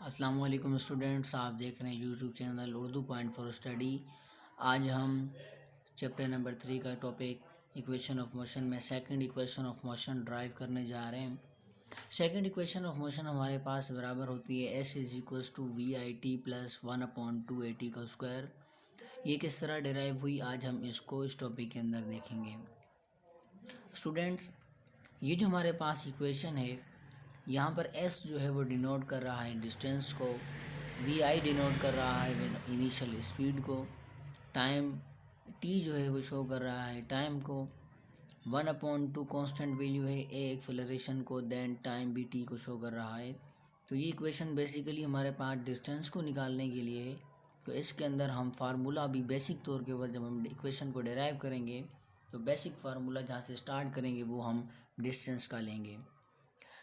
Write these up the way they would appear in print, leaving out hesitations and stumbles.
अस्सलाम वालेकुम स्टूडेंट्स, आप देख रहे हैं YouTube channel Urdu point for study. आज हम चैप्टर नंबर 3 का टॉपिक इक्वेशन ऑफ मोशन में second equation of motion drive करने जा रहे हैं। सेकंड इक्वेशन ऑफ मोशन हमारे पास बराबर होती है s is equals to v i t plus 1/2 AT का स्क्वायर। ये किस तरह डिराइव हुई, आज हम इसको इस टॉपिक के अंदर देखेंगे। स्टूडेंट्स, ये जो हमारे पास इक्वेशन है, यहाँ पर s जो है वो डिनोट कर रहा है डिस्टेंस को, वी आई डिनोट कर रहा है इनिशियल स्पीड को, टाइम t जो है वो शो कर रहा है टाइम को, 1/2 कांस्टेंट वैल्यू है a एक्सेलरेशन को, देन टाइम भी t को शो कर रहा है। तो ये इक्वेशन बेसिकली हमारे पास डिस्टेंस को निकालने के लिए है। तो इसके अंदर हम फार्मूला भी बेसिक तौर के ऊपर जब हम इक्वेशन को डिराइव करेंगे तो बेसिक फार्मूला जहाँ से स्टार्ट करेंगे वो हम डिस्टेंस का लेंगे।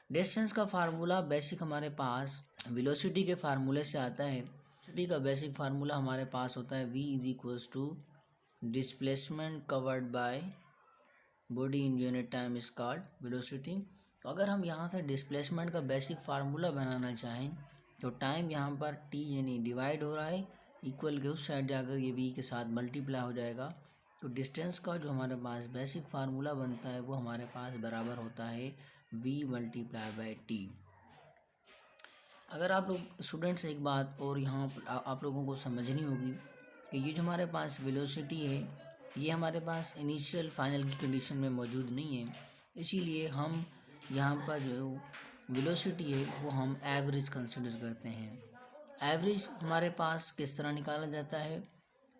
डिस्टेंस का फार्मूला बेसिक हमारे पास वेलोसिटी के फार्मूले से आता है। वेलोसिटी का बेसिक फार्मूला हमारे पास होता है v is equals to displacement covered by body in unit time is called velocity. तो अगर हम यहाँ से डिस्प्लेसमेंट का बेसिक फार्मूला बनाना चाहें तो टाइम यहाँ पर t यानी डिवाइड हो रहा है, इक्वल के उस साइड जाकर ये v के साथ मल्टीप्लाई हो जाएगा। तो डिस्टेंस का जो हमारे पास बेसिक फार्मूला बनता है वो हमारे पास बराबर होता है v मल्टीप्लाई बाई टी। अगर आप लोग स्टूडेंट्स एक बात और यहाँ आप लोगों को समझनी होगी कि ये जो हमारे पास वेलोसिटी है ये हमारे पास इनिशियल फाइनल की कंडीशन में मौजूद नहीं है, इसीलिए हम यहाँ पर जो वेलोसिटी है वो हम एवरेज कंसिडर करते हैं। एवरेज हमारे पास किस तरह निकाला जाता है,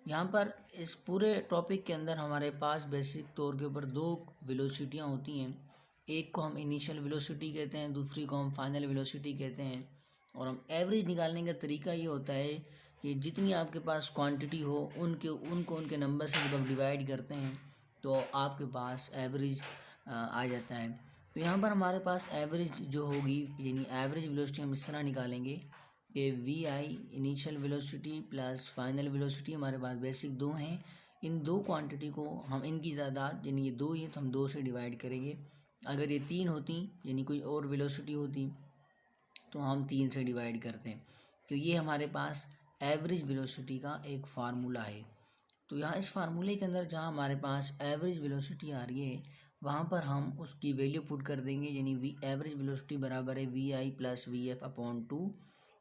यहाँ पर इस पूरे टॉपिक के अंदर हमारे पास बेसिक तौर के ऊपर दो वेलोसिटियाँ होती हैं। एक को हम इनिशियल वेलोसिटी कहते हैं, दूसरी को हम फाइनल वेलोसिटी कहते हैं। और हम एवरेज निकालने का तरीका ये होता है कि जितनी आपके पास क्वांटिटी हो उनके नंबर से जब आप डिवाइड करते हैं तो आपके पास एवरेज आ जाता है। तो यहाँ पर हमारे पास एवरेज जो होगी यानी एवरेज वेलोसिटी हम इस तरह निकालेंगे कि v i initial velocity plus final velocity हमारे पास बेसिक दो हैं। इन दो क्वांटिटी को हम इनकी तादाद यानी ये दो ही तो हम दो से डिवाइड करेंगे। अगर ये तीन होती यानी कोई और वेलोसिटी होती तो हम तीन से डिवाइड करते हैं। तो ये हमारे पास एवरेज वेलोसिटी का एक फार्मूला है। तो यहाँ इस फार्मूले के अंदर जहाँ हमारे पास एवरेज वेलोसिटी आ रही है वहाँ पर हम उसकी वैल्यू पुट कर देंगे, यानी वी एवरेज वेलोसिटी बराबर है v i plus v f upon two.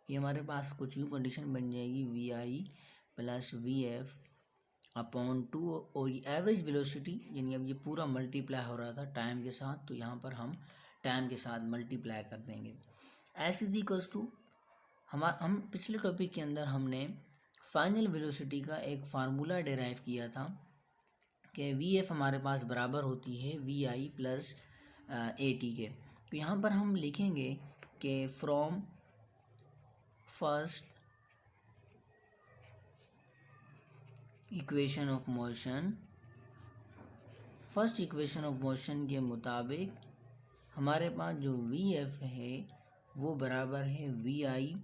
ये हमारे पास कुछ यूँ कंडीशन बन जाएगी v i plus v f upon two, और एवरेज वेलोसिटी यानी अब ये पूरा मल्टीप्लाई हो रहा था टाइम के साथ, तो यहाँ पर हम टाइम के साथ मल्टीप्लाई कर देंगे। एस इज इक्वल्स टू हम पिछले टॉपिक के अंदर हमने फाइनल वेलोसिटी का एक फार्मूला डिराइव किया था कि वी एफ हमारे पास बराबर होती है v i plus a t के। तो यहाँ पर हम लिखेंगे कि from first equation of motion, first equation of motion के मुताबिक हमारे पास जो वी एफ है वो बराबर है v i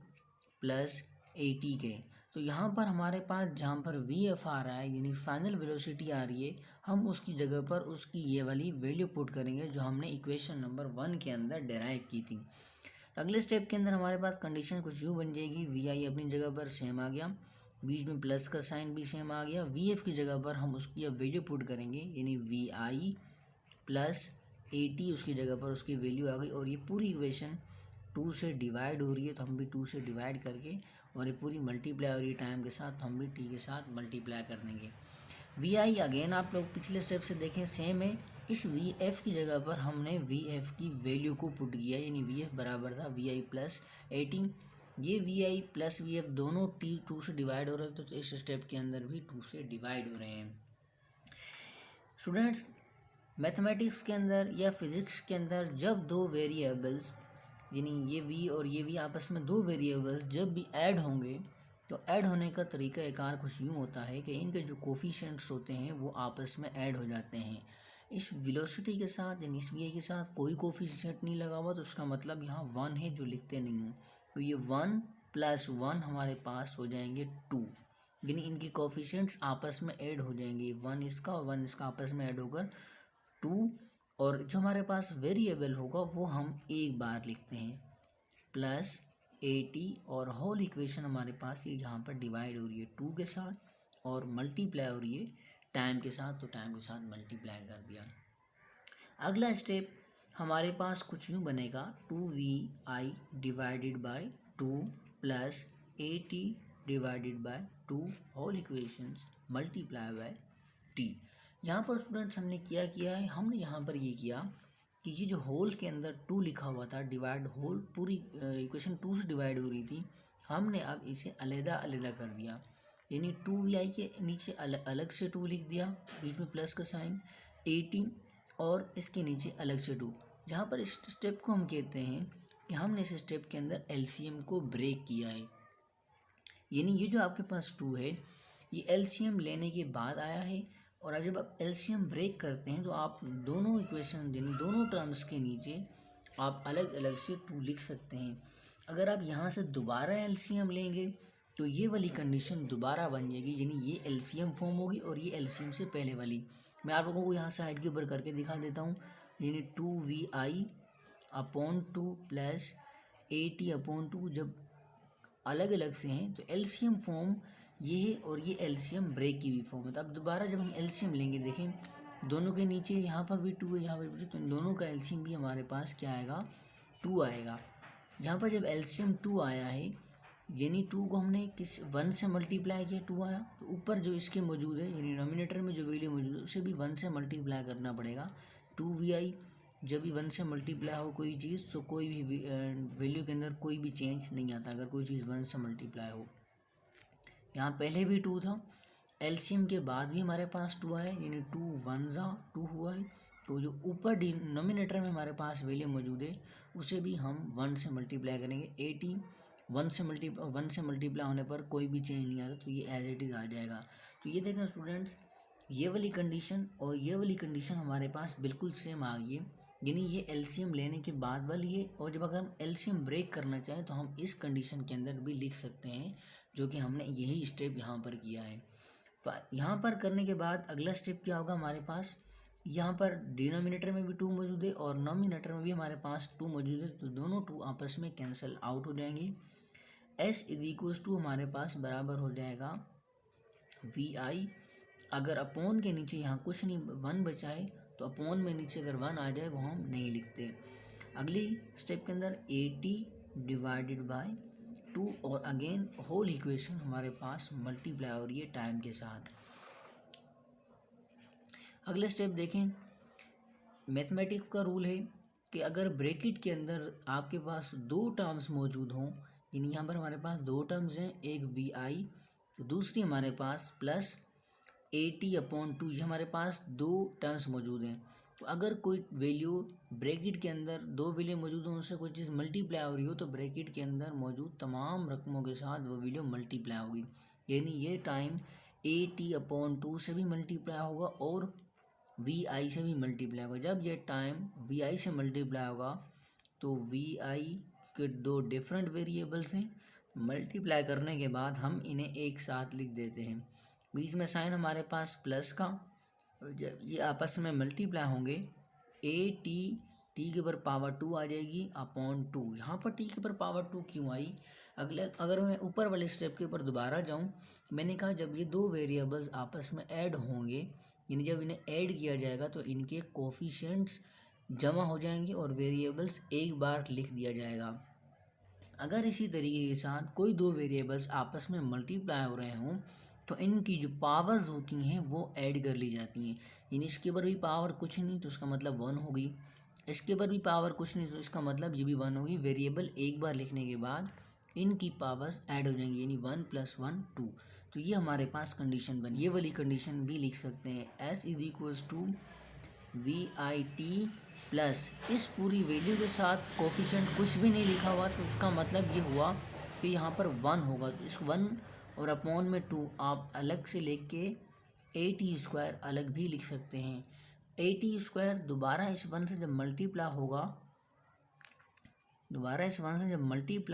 plus a t के। तो यहाँ पर हमारे पास जहाँ पर वी एफ आ रहा है यानी फाइनल वेलोसिटी आ रही है, हम उसकी जगह पर उसकी ये वाली वैल्यू पुट करेंगे जो हमने इक्वेशन नंबर 1 के अंदर डिराइव की थी। तो अगले स्टेप के अंदर हमारे पास कंडीशन कुछ यूँ बन जाएगी, वी आई अपनी जगह पर सेम आ गया, बीच में प्लस का साइन भी सेम आ गया, वी एफ की जगह पर हम उसकी अब वैल्यू पुट करेंगे यानी v i plus a t, उसकी जगह पर उसकी वैल्यू आ गई। और ये पूरी इक्वेशन 2 से डिवाइड हो रही है तो हम भी 2 से डिवाइड करके, और ये पूरी मल्टीप्लाई हो रही है टाइम के साथ तो हम भी टी के साथ मल्टीप्लाई कर देंगे। वी आई अगेन आप लोग पिछले स्टेप से देखें सेम है, इस वी एफ की जगह पर हमने वी एफ की वैल्यू को पुट किया यानी वी एफ बराबर था वी आई प्लस 18। ये v i plus v f दोनों टी 2 से डिवाइड हो रहे थे तो इस स्टेप के अंदर भी 2 से डिवाइड हो रहे हैं। स्टूडेंट्स, मैथमेटिक्स के अंदर या फिज़िक्स के अंदर जब दो वेरिएबल्स यानी ये v और ये v आपस में दो वेरिएबल्स जब भी ऐड होंगे तो ऐड होने का तरीका एकार कुछ यूँ होता है कि इनके जो कोफिशिएंट्स होते हैं वो आपस में ऐड हो जाते हैं। इस वेलोसिटी के साथ यानी इस v के साथ कोई कोफिशिएंट नहीं लगा हुआ तो उसका मतलब यहाँ 1 है जो लिखते नहीं हूँ, तो ये 1 + 1 हमारे पास हो जाएंगे 2, यानी इनकी कोफिशिएंट्स आपस में ऐड हो जाएंगे, 1 इसका और 1 इसका आपस में ऐड होकर 2। और जो हमारे पास वेरिएबल होगा वो हम एक बार लिखते हैं प्लस 80 और होल इक्वेशन हमारे पास ये यहाँ पर डिवाइड हो रही है 2 के साथ और मल्टीप्लाई हो रही है टाइम के साथ, तो टाइम के साथ मल्टीप्लाई कर दिया। अगला स्टेप हमारे पास कुछ यूँ बनेगा 2vi divided by 2 plus 80 divided by 2 whole equations multiply by t। यहाँ पर स्टूडेंट्स हमने किया है, हमने यहाँ पर ये किया कि ये जो होल के अंदर 2 लिखा हुआ था, डिवाइड होल पूरी इक्वेशन 2 से डिवाइड हो रही थी, हमने अब इसे अलग कर दिया, यानी 2vi के नीचे अलग से 2 लिख दिया, बीच में प्लस का साइन, 80 और इसके नीचे अलग से 2। जहाँ पर इस स्टेप को हम कहते हैं कि हमने इस स्टेप के अंदर एलसीएम को ब्रेक किया है, यानी ये जो आपके पास 2 है ये एलसीएम लेने के बाद आया है, और जब आप एलसीएम ब्रेक करते हैं तो आप दोनों इक्वेशन यानी दोनों टर्म्स के नीचे आप अलग अलग से 2 लिख सकते हैं। अगर आप यहाँ से दोबारा एलसीएम लेंगे तो ये वाली कंडीशन दोबारा बन जाएगी, यानी ये एलसीएम फॉर्म होगी और ये एलसीएम से पहले वाली। मैं आप लोगों को यहाँ साइड के ऊपर करके दिखा देता हूँ, यानी 2vi अपॉन 2 प्लस 80 अपॉन 2 जब अलग अलग से हैं तो एलसीएम फॉर्म ये है और ये एलसीएम ब्रेक की भी फॉर्म है। तो अब दोबारा जब हम एलसीएम लेंगे, देखें दोनों के नीचे यहाँ पर भी 2 है, यहाँ पर भी 2, तो इन दोनों का एलसीएम भी हमारे पास क्या आएगा, 2 आएगा। यहाँ पर जब एलसीएम 2 आया है, यानी 2 को हमने किस 1 से मल्टीप्लाई किया, 2 आया, तो ऊपर जो इसके मौजूद है यानी डिनोमिनेटर में जो वैल्यू मौजूद है उसे भी 1 से मल्टीप्लाई करना पड़ेगा। 2vi जब भी 1 से मल्टीप्लाई हो कोई चीज़ तो कोई भी वैल्यू के अंदर कोई भी चेंज नहीं आता अगर कोई चीज़ 1 से मल्टीप्लाई हो। यहाँ पहले भी 2 था, एलसीएम के बाद भी हमारे पास 2 आया, यानी 2 1 2 हुआ है, तो जो ऊपर डिनोमिनेटर में हमारे पास वैल्यू मौजूद है उसे भी हम 1 से मल्टीप्लाई करेंगे। 80 1 से मल्टीप्लाई होने पर कोई भी चेंज नहीं आता, तो ये एज इट इज़ आ जाएगा। तो ये देखें स्टूडेंट्स, ये वाली कंडीशन और ये वाली कंडीशन हमारे पास बिल्कुल सेम आ गई है, यानी ये एलसीएम लेने के बाद वाली है, और जब अगर हम एलसीएम ब्रेक करना चाहें तो हम इस कंडीशन के अंदर भी लिख सकते हैं, जो कि हमने यही स्टेप यहाँ पर किया है। यहाँ पर करने के बाद अगला स्टेप क्या होगा हमारे पास, यहाँ पर डिनोमिनेटर में भी 2 मौजूद है और नोमिनेटर में भी हमारे पास 2 मौजूद है, तो दोनों 2 आपस में कैंसिल आउट हो जाएंगे। s = हमारे पास बराबर हो जाएगा vi, अगर अपॉन के नीचे यहाँ कुछ नहीं 1 बचा है तो अपॉन में नीचे अगर 1 आ जाए वो हम नहीं लिखते। अगली स्टेप के अंदर 80 डिवाइडेड बाय 2 और अगेन होल इक्वेशन हमारे पास मल्टीप्लाई हो रही है टाइम के साथ। अगले स्टेप देखें, मैथमेटिक्स का रूल है कि अगर ब्रैकेट के अंदर आपके पास 2 टर्म्स मौजूद हों, यानी यहाँ पर हमारे पास 2 टर्म्स हैं, एक vi तो दूसरी हमारे पास प्लस 80/2, ये हमारे पास 2 टर्म्स मौजूद हैं। तो अगर कोई वैल्यू ब्रैकेट के अंदर 2 वैल्यू मौजूद हो, उनसे कोई चीज़ मल्टीप्लाई हो रही हो, तो ब्रैकेट के अंदर मौजूद तमाम रकमों के साथ वो वैल्यू मल्टीप्लाई होगी, यानी ये टाइम 80/2 से भी मल्टीप्लाई होगा और vi से भी मल्टीप्लाई होगा। जब ये टाइम vi से मल्टीप्लाई होगा तो vi के 2 डिफरेंट वेरिएबल्स हैं, मल्टीप्लाई करने के बाद हम इन्हें एक साथ लिख देते हैं, बीच में साइन हमारे पास प्लस का, जब ये आपस में मल्टीप्लाई होंगे t के ऊपर पावर 2 आ जाएगी अपॉन 2। यहाँ पर t के ऊपर पावर 2 क्यों आई, अगर मैं ऊपर वाले स्टेप के ऊपर दोबारा जाऊँ, मैंने कहा जब ये 2 वेरिएबल्स आपस में ऐड होंगे, यानी जब इन्हें ऐड किया जाएगा तो इनके कोफिशिएंट्स जमा हो जाएंगे और वेरिएबल्स एक बार लिख दिया जाएगा। अगर इसी तरीके के साथ कोई 2 वेरिएबल्स आपस में मल्टीप्लाई हो रहे हों तो इनकी जो पावर्स होती हैं वो ऐड कर ली जाती हैं, यानी इसके ऊपर भी पावर कुछ नहीं तो इसका मतलब 1 होगी, इसके ऊपर भी पावर कुछ नहीं तो इसका मतलब ये भी 1 होगी। वेरिएबल एक बार लिखने के बाद इनकी पावर्स ऐड हो जाएंगी, यानी 1 + 1 2। तो ये हमारे पास कंडीशन बनी। ये वाली कंडीशन भी लिख सकते हैं, s = vit प्लस इस पूरी वैल्यू के साथ कोफिशिएंट कुछ भी नहीं लिखा हुआ, तो उसका मतलब ये हुआ कि यहाँ पर 1 होगा, तो इस 1 और अपॉन में 2 आप अलग से लेके के 80² अलग भी लिख सकते हैं। 80² दोबारा इस 1 से जब मल्टीप्लाई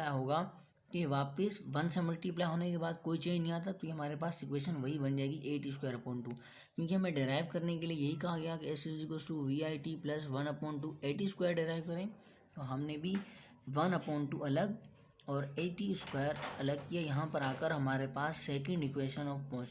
होगा तो ये वापस 1 से मल्टीप्लाई होने के बाद कोई चेंज नहीं आता, तो ये हमारे पास इक्वेशन वही बन जाएगी 80²/2, क्योंकि हमें डिराइव करने के लिए यही कहा गया कि s = vit + 1/2 80² डिराइव करें, तो हमने भी 1/2 अलग और 80 स्क्वायर अलग किया। यहाँ पर आकर हमारे पास सेकंड इक्वेशन ऑफ मोशन